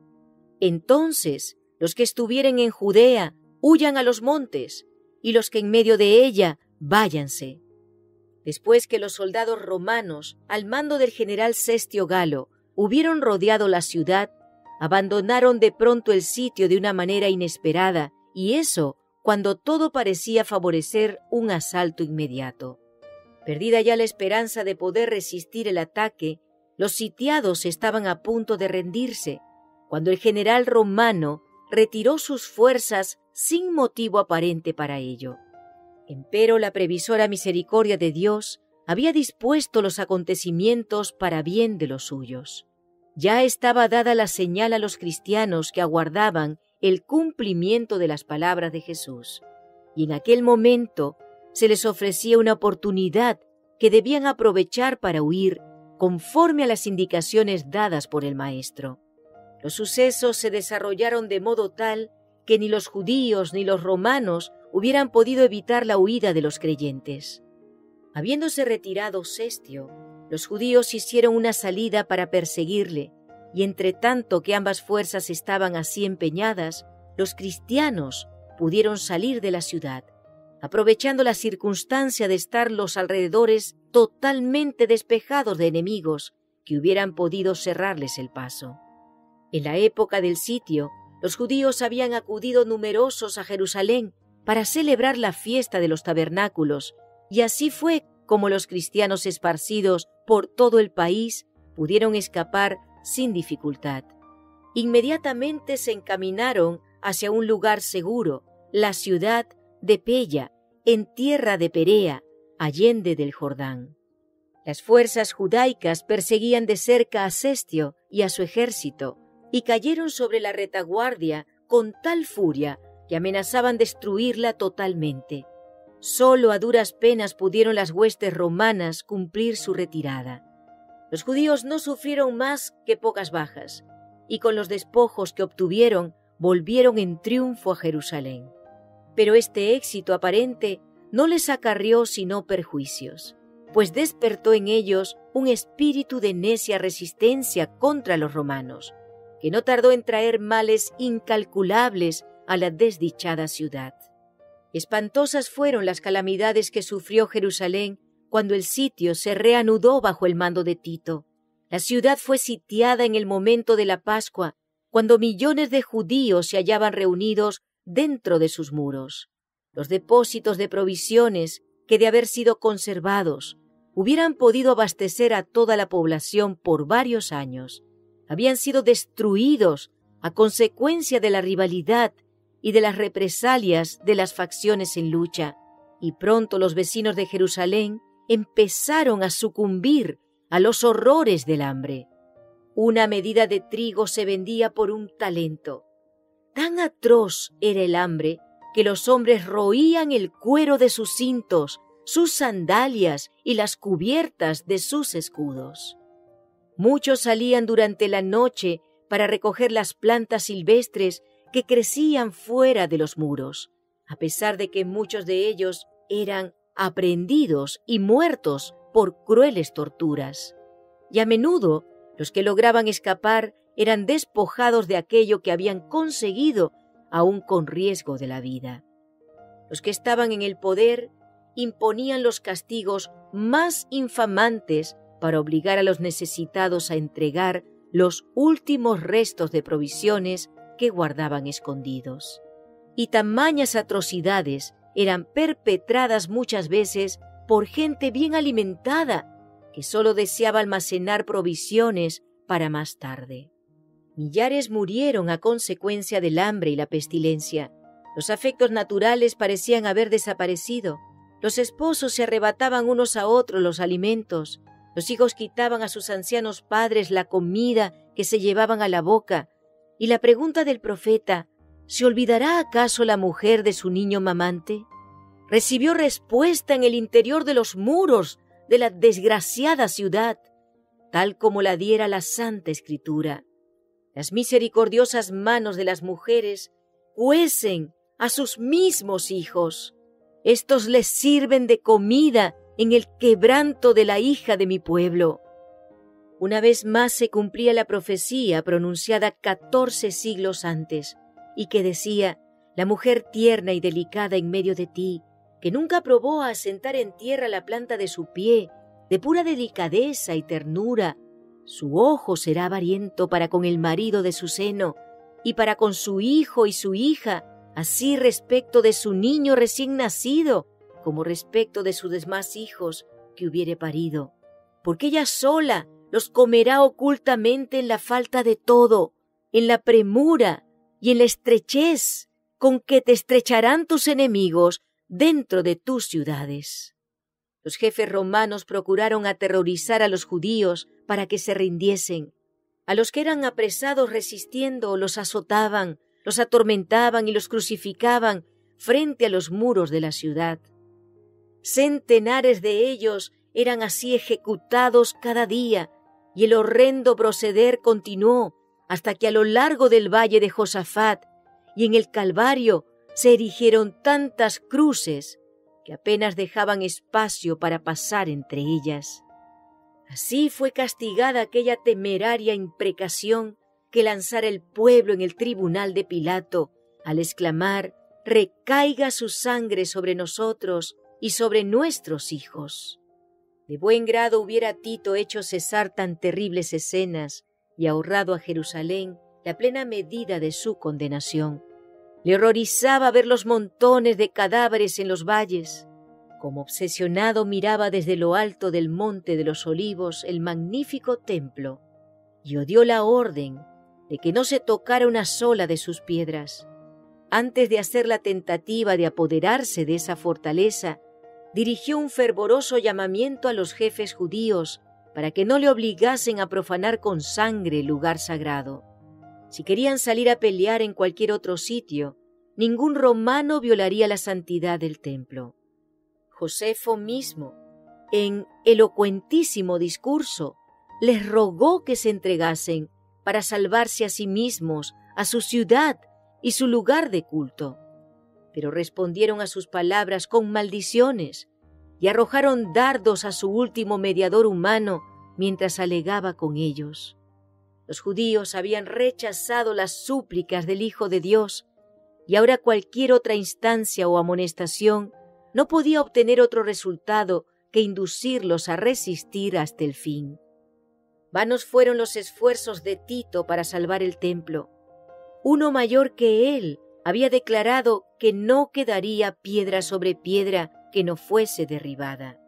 Entonces los que estuvieren en Judea huyan a los montes, y los que en medio de ella váyanse». Después que los soldados romanos, al mando del general Sestio Galo, hubieron rodeado la ciudad, abandonaron de pronto el sitio de una manera inesperada, y eso cuando todo parecía favorecer un asalto inmediato. Perdida ya la esperanza de poder resistir el ataque, los sitiados estaban a punto de rendirse, cuando el general romano retiró sus fuerzas sin motivo aparente para ello. Empero la previsora misericordia de Dios había dispuesto los acontecimientos para bien de los suyos. Ya estaba dada la señal a los cristianos que aguardaban el cumplimiento de las palabras de Jesús, y en aquel momento se les ofrecía una oportunidad que debían aprovechar para huir conforme a las indicaciones dadas por el Maestro. Los sucesos se desarrollaron de modo tal que ni los judíos ni los romanos hubieran podido evitar la huida de los creyentes. Habiéndose retirado Sestio, los judíos hicieron una salida para perseguirle, y entre tanto que ambas fuerzas estaban así empeñadas, los cristianos pudieron salir de la ciudad, aprovechando la circunstancia de estar los alrededores totalmente despejados de enemigos que hubieran podido cerrarles el paso. En la época del sitio, los judíos habían acudido numerosos a Jerusalén para celebrar la fiesta de los tabernáculos, y así fue como los cristianos esparcidos por todo el país pudieron escapar sin dificultad. Inmediatamente se encaminaron hacia un lugar seguro, la ciudad de Pella, en tierra de Perea, allende del Jordán. Las fuerzas judaicas perseguían de cerca a Sestio y a su ejército, y cayeron sobre la retaguardia con tal furia que amenazaban destruirla totalmente. Solo a duras penas pudieron las huestes romanas cumplir su retirada. Los judíos no sufrieron más que pocas bajas, y con los despojos que obtuvieron volvieron en triunfo a Jerusalén. Pero este éxito aparente no les acarrió sino perjuicios, pues despertó en ellos un espíritu de necia resistencia contra los romanos, que no tardó en traer males incalculables a la desdichada ciudad. Espantosas fueron las calamidades que sufrió Jerusalén cuando el sitio se reanudó bajo el mando de Tito. La ciudad fue sitiada en el momento de la Pascua, cuando millones de judíos se hallaban reunidos dentro de sus muros. los depósitos de provisiones que, de haber sido conservados, hubieran podido abastecer a toda la población por varios años, habían sido destruidos a consecuencia de la rivalidad y de las represalias de las facciones en lucha, y pronto los vecinos de Jerusalén empezaron a sucumbir a los horrores del hambre. Una medida de trigo se vendía por 1 talento. Tan atroz era el hambre que los hombres roían el cuero de sus cintos, sus sandalias y las cubiertas de sus escudos. Muchos salían durante la noche para recoger las plantas silvestres que crecían fuera de los muros, a pesar de que muchos de ellos eran aprehendidos y muertos por crueles torturas. Y a menudo los que lograban escapar eran despojados de aquello que habían conseguido, aún con riesgo de la vida. Los que estaban en el poder imponían los castigos más infamantes para obligar a los necesitados a entregar los últimos restos de provisiones que guardaban escondidos. Y tamañas atrocidades eran perpetradas muchas veces por gente bien alimentada que solo deseaba almacenar provisiones para más tarde. Millares murieron a consecuencia del hambre y la pestilencia. Los afectos naturales parecían haber desaparecido. Los esposos se arrebataban unos a otros los alimentos. Los hijos quitaban a sus ancianos padres la comida que se llevaban a la boca. Y la pregunta del profeta, ¿se olvidará acaso la mujer de su niño mamante?, recibió respuesta en el interior de los muros de la desgraciada ciudad, tal como la diera la Santa Escritura. Las misericordiosas manos de las mujeres cuecen a sus mismos hijos. Estos les sirven de comida en el quebranto de la hija de mi pueblo. Una vez más se cumplía la profecía pronunciada 14 siglos antes, y que decía: la mujer tierna y delicada en medio de ti, que nunca probó a asentar en tierra la planta de su pie, de pura delicadeza y ternura, su ojo será avariento para con el marido de su seno, y para con su hijo y su hija, así respecto de su niño recién nacido, como respecto de sus demás hijos que hubiere parido. Porque ella sola los comerá ocultamente en la falta de todo, en la premura y en la estrechez con que te estrecharán tus enemigos dentro de tus ciudades. Los jefes romanos procuraron aterrorizar a los judíos para que se rindiesen. A los que eran apresados resistiendo los azotaban, los atormentaban y los crucificaban frente a los muros de la ciudad. Centenares de ellos eran así ejecutados cada día, y el horrendo proceder continuó hasta que a lo largo del valle de Josafat y en el Calvario se erigieron tantas cruces que apenas dejaban espacio para pasar entre ellas. Así fue castigada aquella temeraria imprecación que lanzara el pueblo en el tribunal de Pilato, al exclamar: «Recaiga su sangre sobre nosotros y sobre nuestros hijos». De buen grado hubiera Tito hecho cesar tan terribles escenas y ahorrado a Jerusalén la plena medida de su condenación. Le horrorizaba ver los montones de cadáveres en los valles. Como obsesionado miraba desde lo alto del Monte de los Olivos el magnífico templo y odió la orden de que no se tocara una sola de sus piedras. Antes de hacer la tentativa de apoderarse de esa fortaleza, dirigió un fervoroso llamamiento a los jefes judíos para que no le obligasen a profanar con sangre el lugar sagrado. Si querían salir a pelear en cualquier otro sitio, ningún romano violaría la santidad del templo. Josefo mismo, en elocuentísimo discurso, les rogó que se entregasen para salvarse a sí mismos, a su ciudad y su lugar de culto. Pero respondieron a sus palabras con maldiciones y arrojaron dardos a su último mediador humano mientras alegaba con ellos. Los judíos habían rechazado las súplicas del Hijo de Dios y ahora cualquier otra instancia o amonestación no podía obtener otro resultado que inducirlos a resistir hasta el fin. Vanos fueron los esfuerzos de Tito para salvar el templo. Uno mayor que él había declarado que no quedaría piedra sobre piedra que no fuese derribada.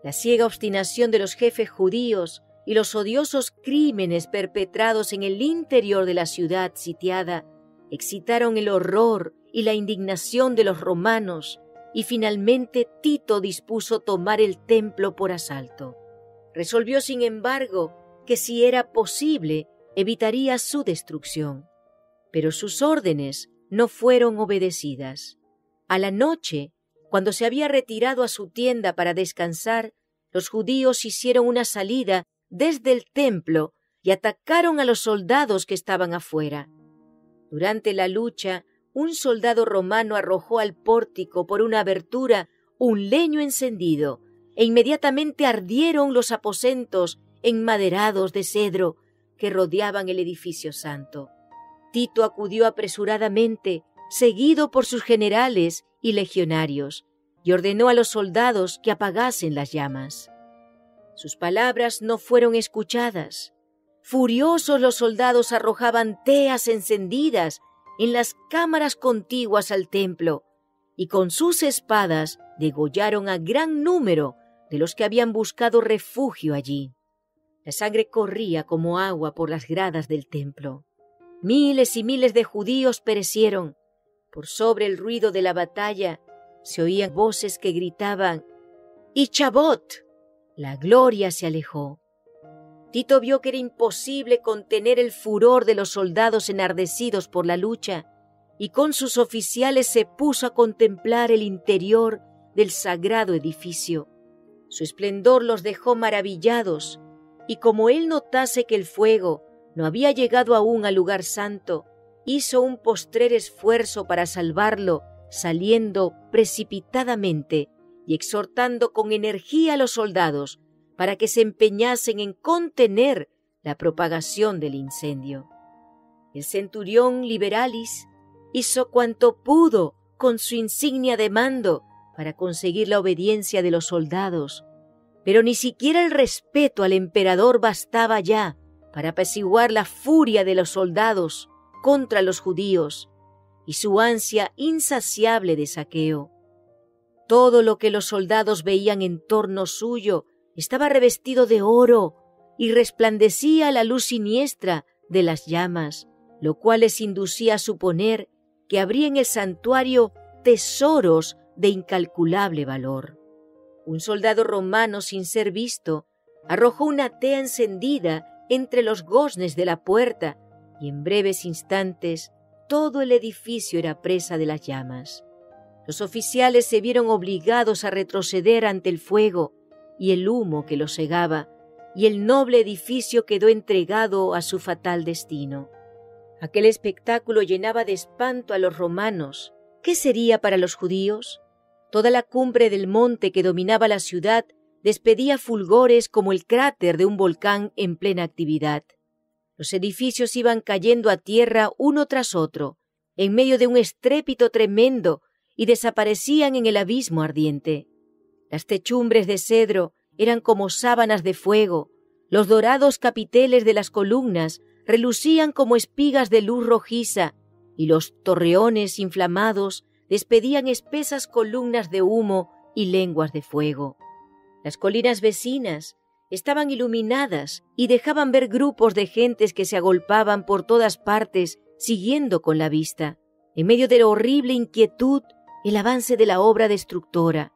La ciega obstinación de los jefes judíos y los odiosos crímenes perpetrados en el interior de la ciudad sitiada excitaron el horror y la indignación de los romanos, y finalmente Tito dispuso tomar el templo por asalto. Resolvió, sin embargo, que si era posible, evitaría su destrucción. Pero sus órdenes no fueron obedecidas. A la noche, cuando se había retirado a su tienda para descansar, los judíos hicieron una salida desde el templo y atacaron a los soldados que estaban afuera. Durante la lucha, un soldado romano arrojó al pórtico por una abertura un leño encendido, e inmediatamente ardieron los aposentos enmaderados de cedro que rodeaban el edificio santo. Tito acudió apresuradamente, seguido por sus generales y legionarios, y ordenó a los soldados que apagasen las llamas. Sus palabras no fueron escuchadas. Furiosos, los soldados arrojaban teas encendidas en las cámaras contiguas al templo, y con sus espadas degollaron a gran número de los que habían buscado refugio allí. La sangre corría como agua por las gradas del templo. Miles y miles de judíos perecieron. Por sobre el ruido de la batalla se oían voces que gritaban: ¡Ichabod! La gloria se alejó. Tito vio que era imposible contener el furor de los soldados enardecidos por la lucha, y con sus oficiales se puso a contemplar el interior del sagrado edificio. Su esplendor los dejó maravillados, y como él notase que el fuego no había llegado aún al lugar santo, hizo un postrer esfuerzo para salvarlo, saliendo precipitadamente y exhortando con energía a los soldados para que se empeñasen en contener la propagación del incendio. El centurión Liberalis hizo cuanto pudo con su insignia de mando para conseguir la obediencia de los soldados, pero ni siquiera el respeto al emperador bastaba ya para apaciguar la furia de los soldados contra los judíos y su ansia insaciable de saqueo. Todo lo que los soldados veían en torno suyo estaba revestido de oro y resplandecía a la luz siniestra de las llamas, lo cual les inducía a suponer que habría en el santuario tesoros de incalculable valor. Un soldado romano, sin ser visto, arrojó una tea encendida entre los goznes de la puerta, y en breves instantes todo el edificio era presa de las llamas. Los oficiales se vieron obligados a retroceder ante el fuego y el humo que los cegaba, y el noble edificio quedó entregado a su fatal destino. Aquel espectáculo llenaba de espanto a los romanos. ¿Qué sería para los judíos? Toda la cumbre del monte que dominaba la ciudad despedía fulgores como el cráter de un volcán en plena actividad. Los edificios iban cayendo a tierra uno tras otro, en medio de un estrépito tremendo, y desaparecían en el abismo ardiente. Las techumbres de cedro eran como sábanas de fuego, los dorados capiteles de las columnas relucían como espigas de luz rojiza, y los torreones inflamados despedían espesas columnas de humo y lenguas de fuego. Las colinas vecinas estaban iluminadas y dejaban ver grupos de gentes que se agolpaban por todas partes, siguiendo con la vista, en medio de la horrible inquietud, el avance de la obra destructora.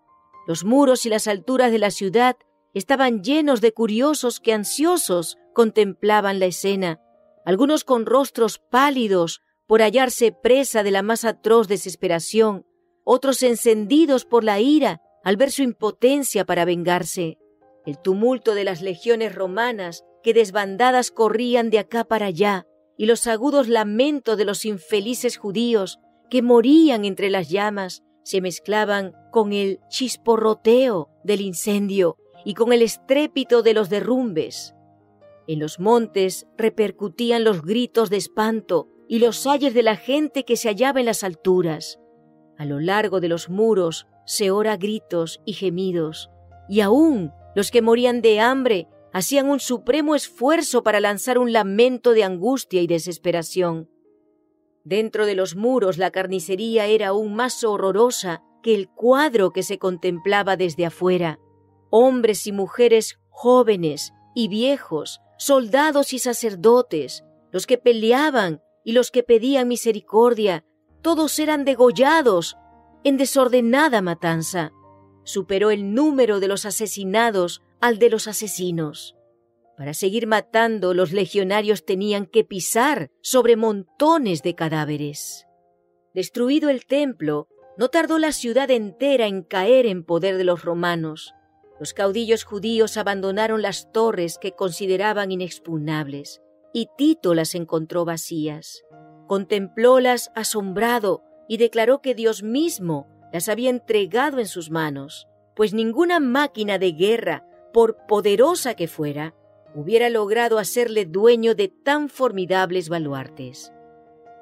Los muros y las alturas de la ciudad estaban llenos de curiosos que ansiosos contemplaban la escena, algunos con rostros pálidos por hallarse presa de la más atroz desesperación, otros encendidos por la ira al ver su impotencia para vengarse. El tumulto de las legiones romanas que desbandadas corrían de acá para allá, y los agudos lamentos de los infelices judíos que morían entre las llamas se mezclaban con el chisporroteo del incendio y con el estrépito de los derrumbes. En los montes repercutían los gritos de espanto y los ayes de la gente que se hallaba en las alturas. A lo largo de los muros se oía gritos y gemidos, y aún los que morían de hambre hacían un supremo esfuerzo para lanzar un lamento de angustia y desesperación. Dentro de los muros la carnicería era aún más horrorosa que el cuadro que se contemplaba desde afuera. Hombres y mujeres jóvenes y viejos, soldados y sacerdotes, los que peleaban y los que pedían misericordia, todos eran degollados en desordenada matanza. Superó el número de los asesinados al de los asesinos. Para seguir matando, los legionarios tenían que pisar sobre montones de cadáveres. Destruido el templo, no tardó la ciudad entera en caer en poder de los romanos. Los caudillos judíos abandonaron las torres que consideraban inexpugnables, y Tito las encontró vacías. Contemplólas asombrado y declaró que Dios mismo las había entregado en sus manos, pues ninguna máquina de guerra, por poderosa que fuera, hubiera logrado hacerle dueño de tan formidables baluartes.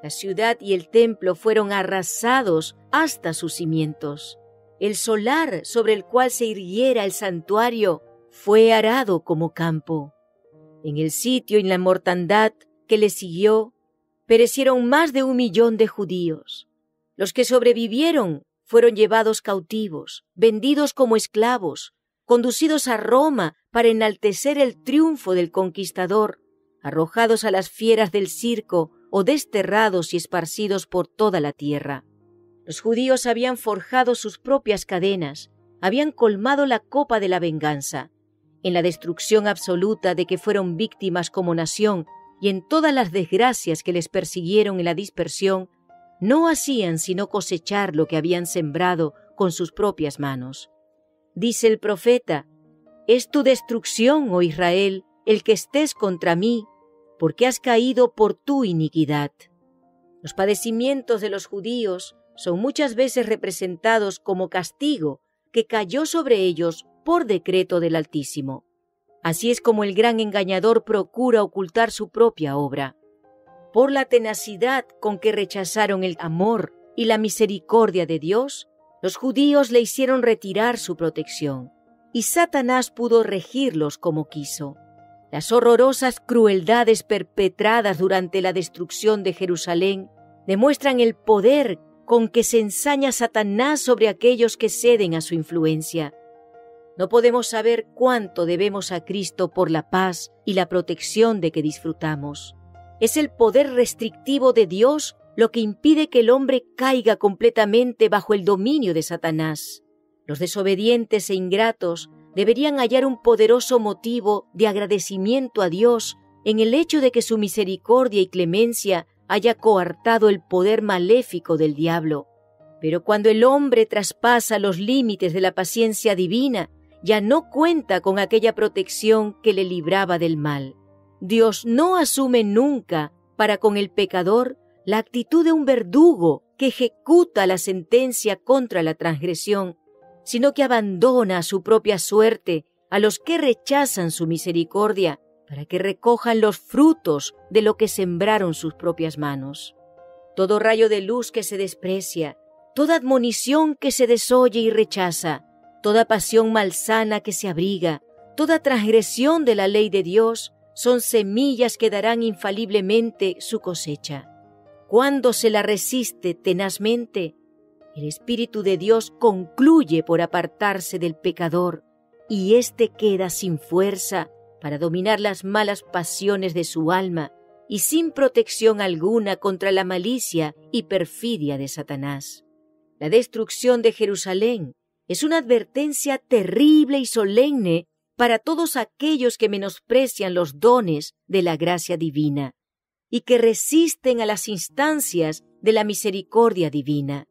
La ciudad y el templo fueron arrasados hasta sus cimientos. El solar sobre el cual se irguiera el santuario fue arado como campo. En el sitio y en la mortandad que le siguió, perecieron más de 1 millón de judíos. Los que sobrevivieron fueron llevados cautivos, vendidos como esclavos, conducidos a Roma para enaltecer el triunfo del conquistador, arrojados a las fieras del circo o desterrados y esparcidos por toda la tierra. Los judíos habían forjado sus propias cadenas, habían colmado la copa de la venganza. En la destrucción absoluta de que fueron víctimas como nación y en todas las desgracias que les persiguieron en la dispersión, no hacían sino cosechar lo que habían sembrado con sus propias manos. Dice el profeta: «Es tu destrucción, oh Israel, el que estés contra mí, porque has caído por tu iniquidad». Los padecimientos de los judíos son muchas veces representados como castigo que cayó sobre ellos por decreto del Altísimo. Así es como el gran engañador procura ocultar su propia obra. Por la tenacidad con que rechazaron el amor y la misericordia de Dios, los judíos le hicieron retirar su protección, y Satanás pudo regirlos como quiso. Las horrorosas crueldades perpetradas durante la destrucción de Jerusalén demuestran el poder con que se ensaña Satanás sobre aquellos que ceden a su influencia. No podemos saber cuánto debemos a Cristo por la paz y la protección de que disfrutamos. Es el poder restrictivo de Dios lo que impide que el hombre caiga completamente bajo el dominio de Satanás. Los desobedientes e ingratos deberían hallar un poderoso motivo de agradecimiento a Dios en el hecho de que su misericordia y clemencia haya coartado el poder maléfico del diablo. Pero cuando el hombre traspasa los límites de la paciencia divina, ya no cuenta con aquella protección que le libraba del mal. Dios no asume nunca para con el pecador la actitud de un verdugo que ejecuta la sentencia contra la transgresión, sino que abandona a su propia suerte a los que rechazan su misericordia, para que recojan los frutos de lo que sembraron sus propias manos. Todo rayo de luz que se desprecia, toda admonición que se desoye y rechaza, toda pasión malsana que se abriga, toda transgresión de la ley de Dios, son semillas que darán infaliblemente su cosecha. Cuando se la resiste tenazmente, el Espíritu de Dios concluye por apartarse del pecador, y éste queda sin fuerza para dominar las malas pasiones de su alma y sin protección alguna contra la malicia y perfidia de Satanás. La destrucción de Jerusalén es una advertencia terrible y solemne para todos aquellos que menosprecian los dones de la gracia divina y que resisten a las instancias de la misericordia divina.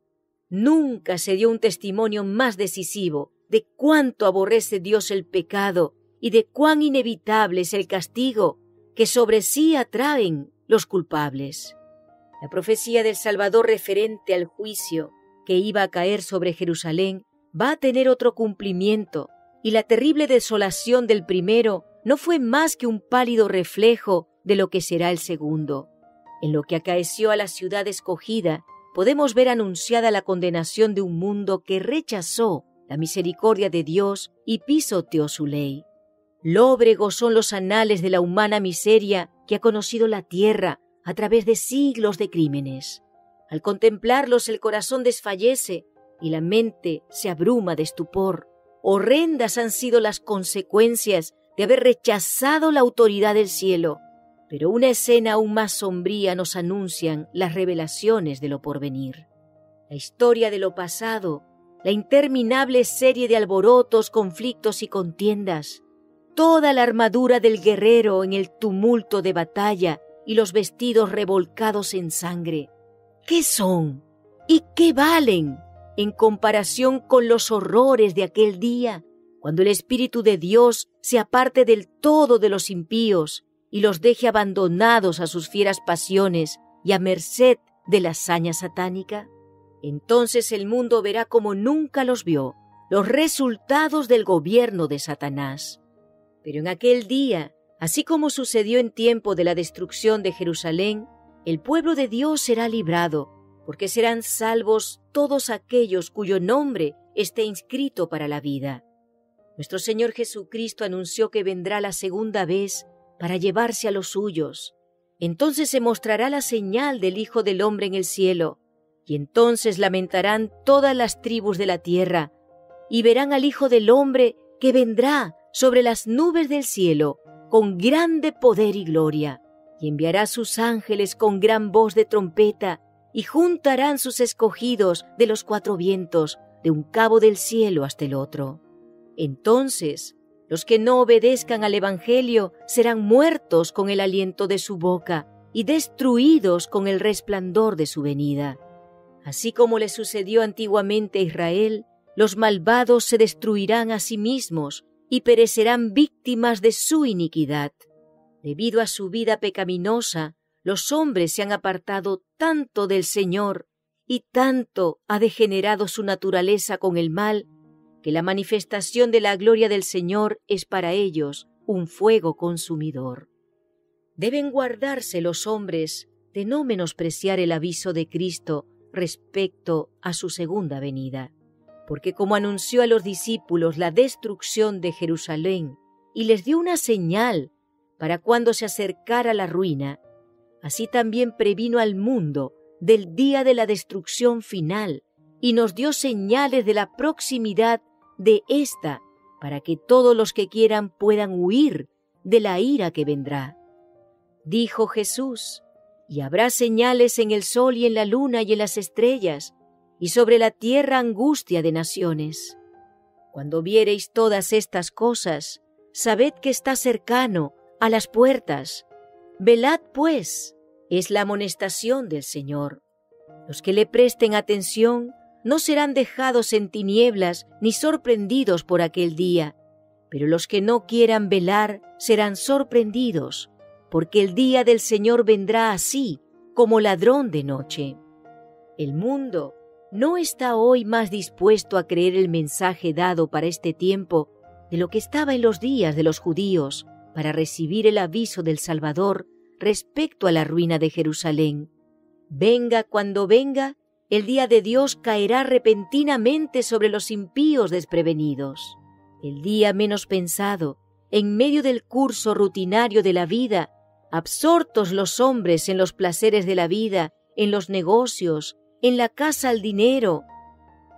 Nunca se dio un testimonio más decisivo de cuánto aborrece Dios el pecado y de cuán inevitable es el castigo que sobre sí atraen los culpables. La profecía del Salvador referente al juicio que iba a caer sobre Jerusalén va a tener otro cumplimiento, y la terrible desolación del primero no fue más que un pálido reflejo de lo que será el segundo. En lo que acaeció a la ciudad escogida, podemos ver anunciada la condenación de un mundo que rechazó la misericordia de Dios y pisoteó su ley. Lóbregos son los anales de la humana miseria que ha conocido la tierra a través de siglos de crímenes. Al contemplarlos el corazón desfallece y la mente se abruma de estupor. Horrendas han sido las consecuencias de haber rechazado la autoridad del cielo, pero una escena aún más sombría nos anuncian las revelaciones de lo porvenir. La historia de lo pasado, la interminable serie de alborotos, conflictos y contiendas, toda la armadura del guerrero en el tumulto de batalla y los vestidos revolcados en sangre. ¿Qué son y qué valen en comparación con los horrores de aquel día, cuando el Espíritu de Dios se aparte del todo de los impíos y los deje abandonados a sus fieras pasiones y a merced de la hazaña satánica? Entonces el mundo verá como nunca los vio, los resultados del gobierno de Satanás. Pero en aquel día, así como sucedió en tiempo de la destrucción de Jerusalén, el pueblo de Dios será librado, porque serán salvos todos aquellos cuyo nombre esté inscrito para la vida. Nuestro Señor Jesucristo anunció que vendrá la segunda vez para llevarse a los suyos. Entonces se mostrará la señal del Hijo del Hombre en el cielo, y entonces lamentarán todas las tribus de la tierra, y verán al Hijo del Hombre que vendrá sobre las nubes del cielo con grande poder y gloria, y enviará a sus ángeles con gran voz de trompeta, y juntarán sus escogidos de los cuatro vientos, de un cabo del cielo hasta el otro. Entonces, los que no obedezcan al Evangelio serán muertos con el aliento de su boca y destruidos con el resplandor de su venida. Así como le sucedió antiguamente a Israel, los malvados se destruirán a sí mismos y perecerán víctimas de su iniquidad. Debido a su vida pecaminosa, los hombres se han apartado tanto del Señor y tanto ha degenerado su naturaleza con el mal, que la manifestación de la gloria del Señor es para ellos un fuego consumidor. Deben guardarse los hombres de no menospreciar el aviso de Cristo respecto a su segunda venida, porque como anunció a los discípulos la destrucción de Jerusalén y les dio una señal para cuando se acercara la ruina, así también previno al mundo del día de la destrucción final y nos dio señales de la proximidad de ésta, para que todos los que quieran puedan huir de la ira que vendrá. Dijo Jesús: y habrá señales en el sol y en la luna y en las estrellas, y sobre la tierra angustia de naciones. Cuando viereis todas estas cosas, sabed que está cercano, a las puertas. Velad pues, es la amonestación del Señor. Los que le presten atención no serán dejados en tinieblas ni sorprendidos por aquel día, pero los que no quieran velar serán sorprendidos, porque el día del Señor vendrá así, como ladrón de noche. El mundo no está hoy más dispuesto a creer el mensaje dado para este tiempo de lo que estaba en los días de los judíos para recibir el aviso del Salvador respecto a la ruina de Jerusalén. Venga cuando venga, el día de Dios caerá repentinamente sobre los impíos desprevenidos. El día menos pensado, en medio del curso rutinario de la vida, absortos los hombres en los placeres de la vida, en los negocios, en la caza al dinero,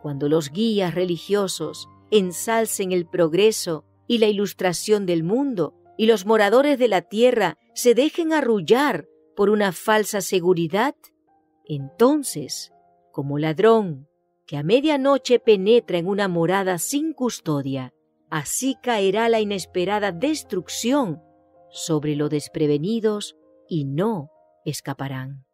cuando los guías religiosos ensalcen el progreso y la ilustración del mundo, y los moradores de la tierra se dejen arrullar por una falsa seguridad, entonces, como ladrón que a medianoche penetra en una morada sin custodia, así caerá la inesperada destrucción sobre los desprevenidos y no escaparán.